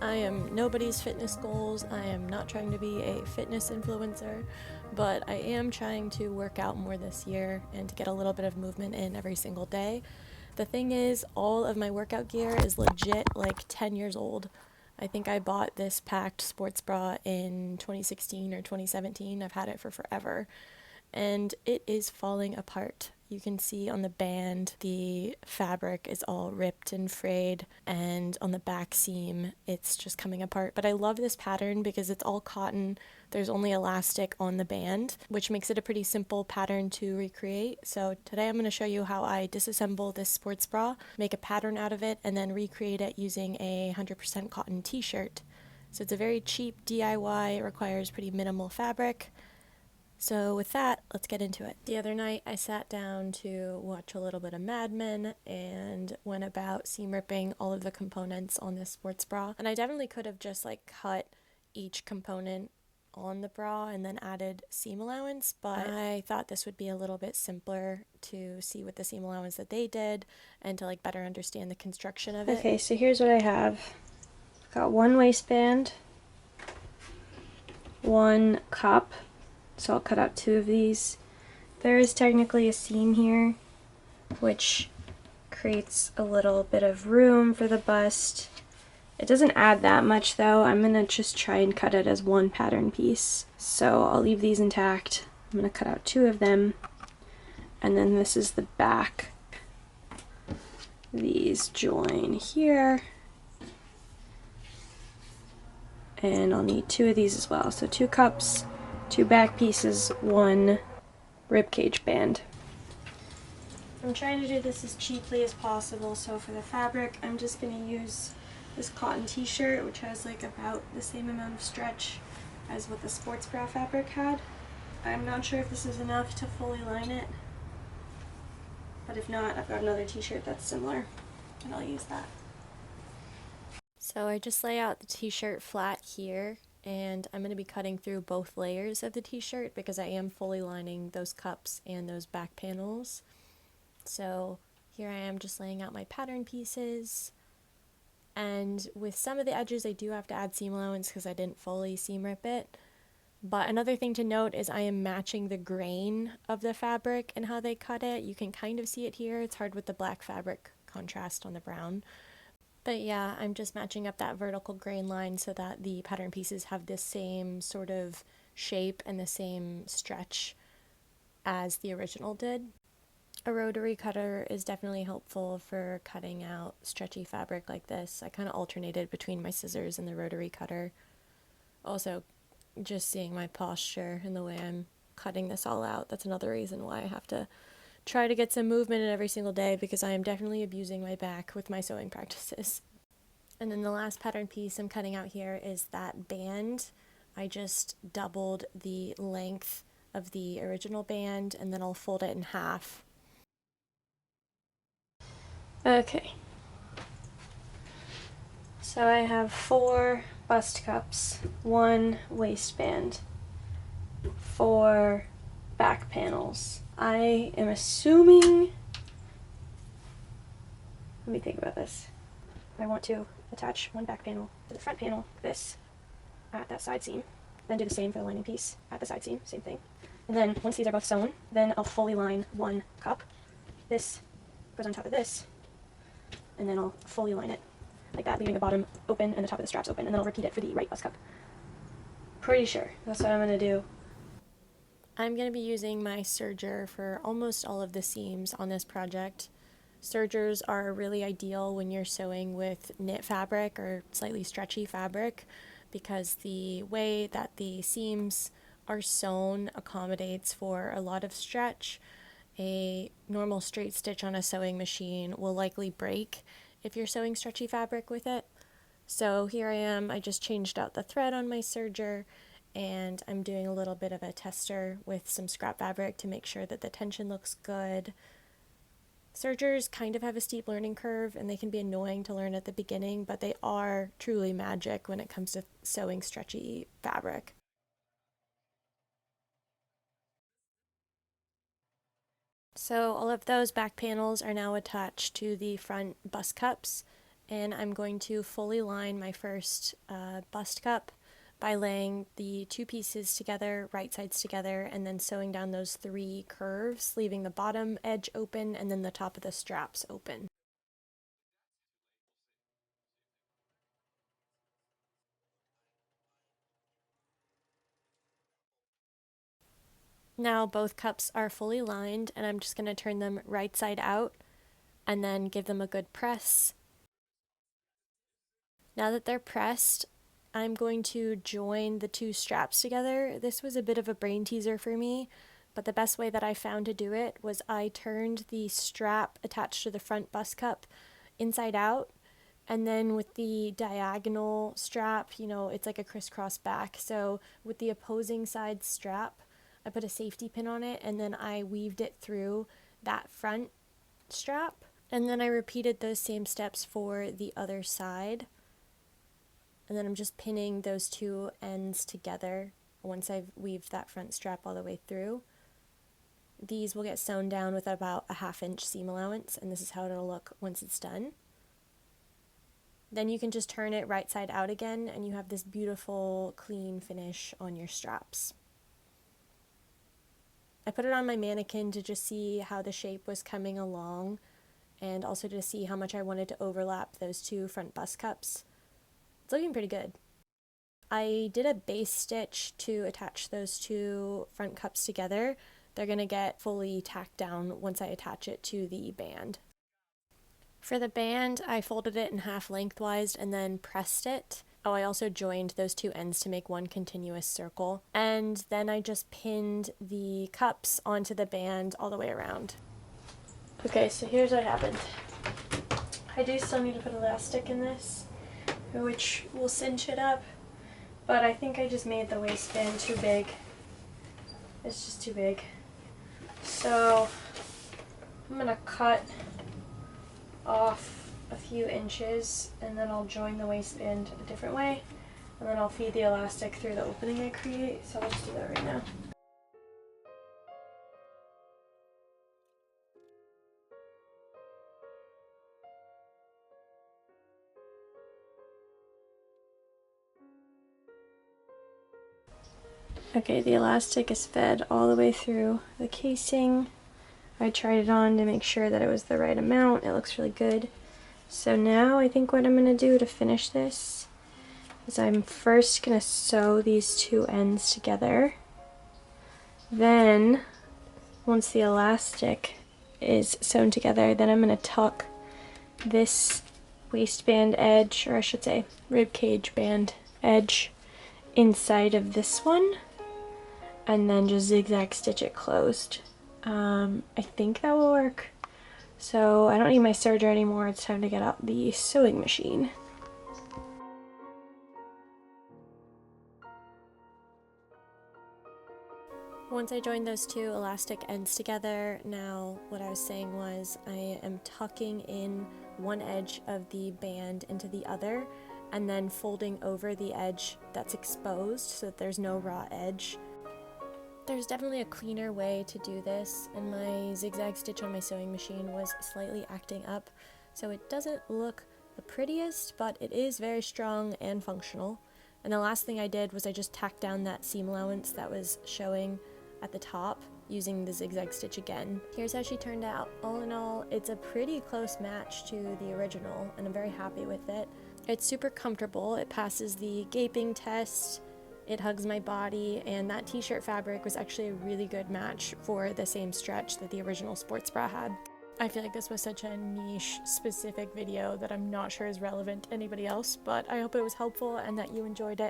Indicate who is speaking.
Speaker 1: I am nobody's fitness goals. I am not trying to be a fitness influencer, but I am trying to work out more this year and to get a little bit of movement in every single day. The thing is, all of my workout gear is legit like 10 years old. I think I bought this packed sports bra in 2016 or 2017. I've had it for forever, and it is falling apart. You can see on the band the fabric is all ripped and frayed, and on the back seam it's just coming apart. But I love this pattern because it's all cotton. There's only elastic on the band, which makes it a pretty simple pattern to recreate. So today I'm going to show you how I disassemble this sports bra, make a pattern out of it, and then recreate it using a 100% cotton t-shirt. So it's a very cheap DIY. It requires pretty minimal fabric. So with that, let's get into it. The other night I sat down to watch a little bit of Mad Men and went about seam ripping all of the components on this sports bra. And I definitely could have just like cut each component on the bra and then added seam allowance, but I thought this would be a little bit simpler to see with the seam allowance that they did and to like better understand the construction of it.
Speaker 2: Okay, so here's what I have. I've got one waistband, one cup, so I'll cut out two of these. There is technically a seam here, which creates a little bit of room for the bust. It doesn't add that much though. I'm gonna just try and cut it as one pattern piece. So I'll leave these intact. I'm gonna cut out two of them, and then this is the back. These join here, and I'll need two of these as well. So two cups, two back pieces, one ribcage band. I'm trying to do this as cheaply as possible, so for the fabric I'm just going to use this cotton t-shirt, which has like about the same amount of stretch as what the sports bra fabric had. I'm not sure if this is enough to fully line it, but if not, I've got another t-shirt that's similar, and I'll use that.
Speaker 1: So I just lay out the t-shirt flat here, and I'm going to be cutting through both layers of the t-shirt because I am fully lining those cups and those back panels. So here I am just laying out my pattern pieces, and with some of the edges I do have to add seam allowance because I didn't fully seam rip it. But another thing to note is I am matching the grain of the fabric and how they cut it. You can kind of see it here. It's hard with the black fabric contrast on the brown. But yeah, I'm just matching up that vertical grain line so that the pattern pieces have the same sort of shape and the same stretch as the original did. A rotary cutter is definitely helpful for cutting out stretchy fabric like this. I kind of alternated between my scissors and the rotary cutter. Also, just seeing my posture and the way I'm cutting this all out, that's another reason why I have to try to get some movement in every single day, because I am definitely abusing my back with my sewing practices. And then the last pattern piece I'm cutting out here is that band. I just doubled the length of the original band, and then I'll fold it in half.
Speaker 2: Okay. So I have 4 bust cups, 1 waistband, 4 back panels. I am assuming, let me think about this. I want to attach one back panel to the front panel, this, at that side seam, then do the same for the lining piece at the side seam, same thing. And then once these are both sewn, then I'll fully line one cup. This goes on top of this, and then I'll fully line it like that, leaving the bottom open and the top of the straps open, and then I'll repeat it for the right bust cup. Pretty sure that's what I'm going to do.
Speaker 1: I'm going to be using my serger for almost all of the seams on this project. Sergers are really ideal when you're sewing with knit fabric or slightly stretchy fabric, because the way that the seams are sewn accommodates for a lot of stretch. A normal straight stitch on a sewing machine will likely break if you're sewing stretchy fabric with it. So here I am, I just changed out the thread on my serger, and I'm doing a little bit of a tester with some scrap fabric to make sure that the tension looks good. Sergers kind of have a steep learning curve, and they can be annoying to learn at the beginning, but they are truly magic when it comes to sewing stretchy fabric. So all of those back panels are now attached to the front bust cups, And I'm going to fully line my first bust cup by laying the two pieces together, right sides together, and then sewing down those 3 curves, leaving the bottom edge open and then the top of the straps open. Now both cups are fully lined, and I'm just going to turn them right side out and then give them a good press. Now that they're pressed, I'm going to join the 2 straps together. This was a bit of a brain teaser for me, but the best way that I found to do it was I turned the strap attached to the front bust cup inside out, and then with the diagonal strap, it's like a crisscross back. So with the opposing side strap, I put a safety pin on it, and then I weaved it through that front strap. And then I repeated those same steps for the other side. And then I'm just pinning those 2 ends together once I've weaved that front strap all the way through. These will get sewn down with about a 1/2 inch seam allowance, and this is how it'll look once it's done. Then you can just turn it right side out again, and you have this beautiful, clean finish on your straps. I put it on my mannequin to just see how the shape was coming along, and also to see how much I wanted to overlap those 2 front bust cups. It's looking pretty good. I did a base stitch to attach those 2 front cups together. They're going to get fully tacked down once I attach it to the band. For the band, I folded it in half lengthwise and then pressed it. Oh, I also joined those 2 ends to make one continuous circle. And then I just pinned the cups onto the band all the way around.
Speaker 2: Okay, so here's what happened. I do still need to put elastic in this, which will cinch it up, but I think I just made the waistband too big. It's just too big. So I'm gonna cut off a few inches, and then I'll join the waistband a different way, and then I'll feed the elastic through the opening I create. So I'll just do that right now. Okay, the elastic is fed all the way through the casing. I tried it on to make sure that it was the right amount. It looks really good. So now I think what I'm going to do to finish this is I'm first going to sew these 2 ends together. Then, once the elastic is sewn together, then I'm going to tuck this waistband edge, or I should say rib cage band edge, inside of this one, and then just zigzag stitch it closed. I think that will work. So I don't need my serger anymore. It's time to get out the sewing machine.
Speaker 1: Once I joined those 2 elastic ends together, now what I was saying was I am tucking in one edge of the band into the other, and then folding over the edge that's exposed so that there's no raw edge. There's definitely a cleaner way to do this, and my zigzag stitch on my sewing machine was slightly acting up, so it doesn't look the prettiest, but it is very strong and functional. And the last thing I did was I just tacked down that seam allowance that was showing at the top using the zigzag stitch again. Here's how she turned out. All in all, it's a pretty close match to the original, and I'm very happy with it. It's super comfortable. It passes the gaping test. It hugs my body, and that t-shirt fabric was actually a really good match for the same stretch that the original sports bra had. I feel like this was such a niche, specific video that I'm not sure is relevant to anybody else, but I hope it was helpful and that you enjoyed it.